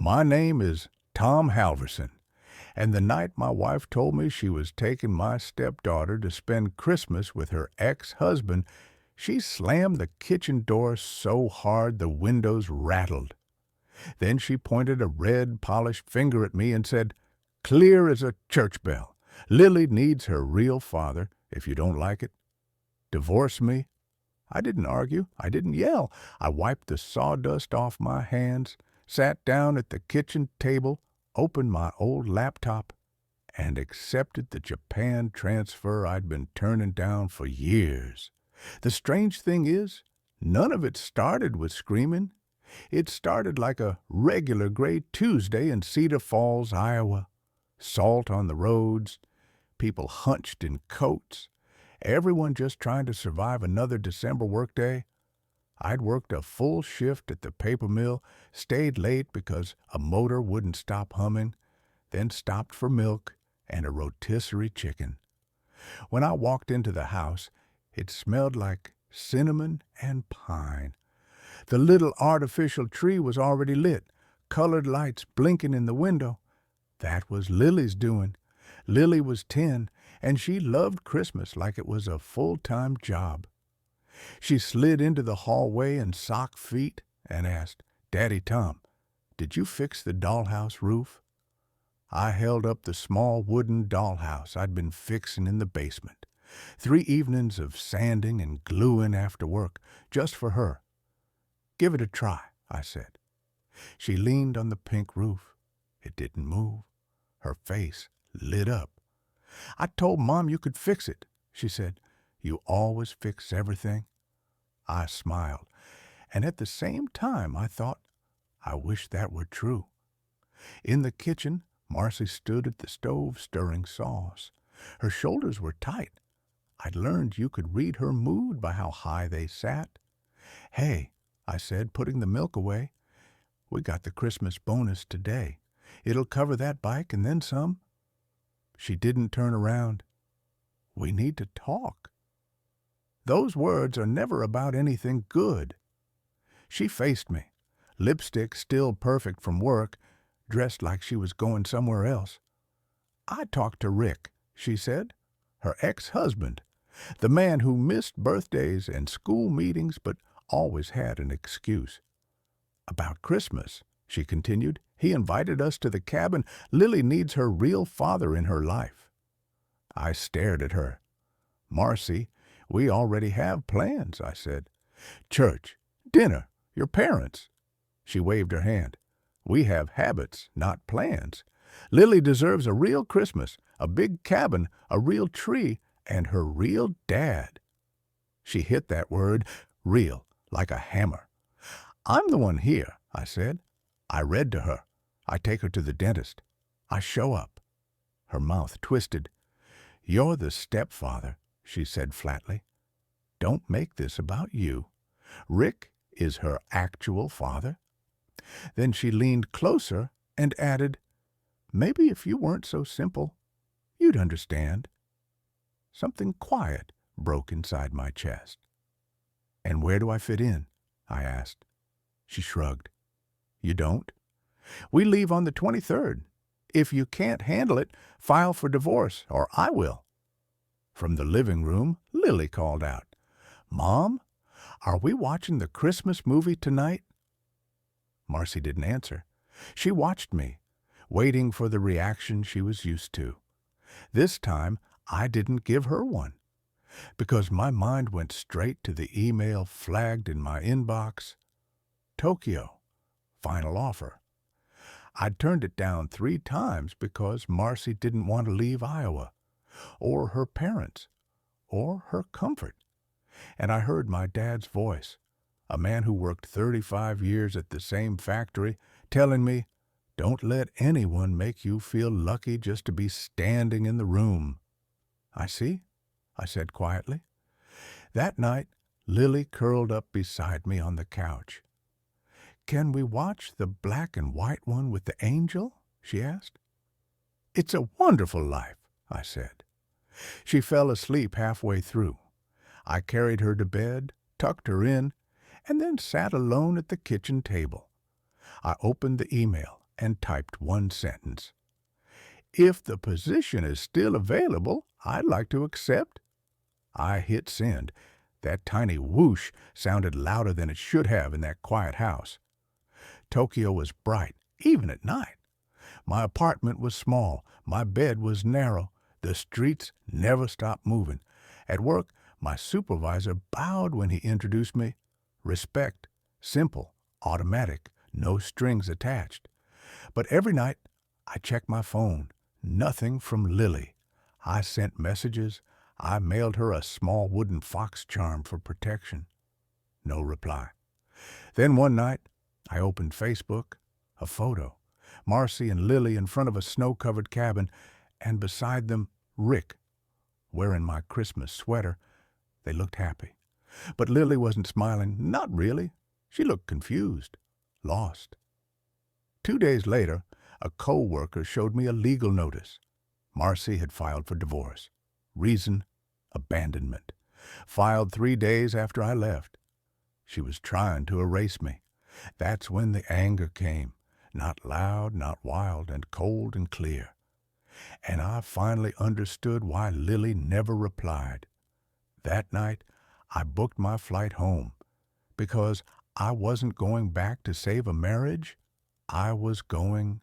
My name is Tom Halverson, and the night my wife told me she was taking my stepdaughter to spend Christmas with her ex-husband, she slammed the kitchen door so hard the windows rattled. Then she pointed a red, polished finger at me and said, "Clear as a church bell. Lily needs her real father. If you don't like it, divorce me." I didn't argue. I didn't yell. I wiped the sawdust off my hands, sat down at the kitchen table, opened my old laptop, and accepted the Japan transfer I'd been turning down for years. The strange thing is, none of it started with screaming. It started like a regular gray Tuesday in Cedar Falls, Iowa. Salt on the roads, people hunched in coats, everyone just trying to survive another December workday. I'd worked a full shift at the paper mill, stayed late because a motor wouldn't stop humming, then stopped for milk and a rotisserie chicken. When I walked into the house, it smelled like cinnamon and pine. The little artificial tree was already lit, colored lights blinking in the window. That was Lily's doing. Lily was 10, and she loved Christmas like it was a full-time job. She slid into the hallway in sock feet and asked, "Daddy Tom, did you fix the dollhouse roof?" I held up the small wooden dollhouse I'd been fixing in the basement. 3 evenings of sanding and gluing after work, just for her. "Give it a try," I said. She leaned on the pink roof. It didn't move. Her face lit up. "I told Mom you could fix it," she said. "You always fix everything." I smiled, and at the same time I thought, I wish that were true. In the kitchen, Marcy stood at the stove stirring sauce. Her shoulders were tight. I'd learned you could read her mood by how high they sat. "Hey," I said, putting the milk away, "we got the Christmas bonus today. It'll cover that bike and then some." She didn't turn around. "We need to talk." Those words are never about anything good. She faced me, lipstick still perfect from work, dressed like she was going somewhere else. "I talked to Rick," she said, "her ex-husband, the man who missed birthdays and school meetings but always had an excuse. About Christmas," she continued. "He invited us to the cabin. Lily needs her real father in her life." I stared at her. "Marcy, we already have plans," I said. "Church, dinner, your parents." She waved her hand. "We have habits, not plans. Lily deserves a real Christmas, a big cabin, a real tree, and her real dad." She hit that word, real, like a hammer. "I'm the one here," I said. "I read to her. I take her to the dentist. I show up." Her mouth twisted. "You're the stepfather," she said flatly. "Don't make this about you. Rick is her actual father." Then she leaned closer and added, "Maybe if you weren't so simple, you'd understand." Something quiet broke inside my chest. "And where do I fit in?" I asked. She shrugged. "You don't? We leave on the 23rd. If you can't handle it, file for divorce, or I will." From the living room, Lily called out, "Mom, are we watching the Christmas movie tonight?" Marcy didn't answer. She watched me, waiting for the reaction she was used to. This time, I didn't give her one, because my mind went straight to the email flagged in my inbox. Tokyo, final offer. I'd turned it down 3 times because Marcy didn't want to leave Iowa, or her parents, or her comfort. And I heard my dad's voice, a man who worked 35 years at the same factory, telling me, "Don't let anyone make you feel lucky just to be standing in the room." "I see," I said quietly. That night, Lily curled up beside me on the couch. "Can we watch the black and white one with the angel?" she asked. "It's a wonderful life," I said. She fell asleep halfway through. I carried her to bed, tucked her in, and then sat alone at the kitchen table. I opened the email, and typed one sentence. If the position is still available, I'd like to accept. I hit send. That tiny whoosh sounded louder than it should have in that quiet house. Tokyo was bright, even at night. My apartment was small. My bed was narrow. The streets never stopped moving. At work, my supervisor bowed when he introduced me. Respect, simple, automatic, no strings attached. But every night, I checked my phone. Nothing from Lily. I sent messages. I mailed her a small wooden fox charm for protection. No reply. Then one night, I opened Facebook. A photo. Marcy and Lily in front of a snow-covered cabin, and beside them, Rick, wearing my Christmas sweater. They looked happy. But Lily wasn't smiling. Not really. She looked confused, lost. 2 days later, a co-worker showed me a legal notice. Marcy had filed for divorce. Reason, abandonment. Filed 3 days after I left. She was trying to erase me. That's when the anger came. Not loud, not wild, and cold and clear. And I finally understood why Lily never replied. That night, I booked my flight home. Because I wasn't going back to save a marriage. I was going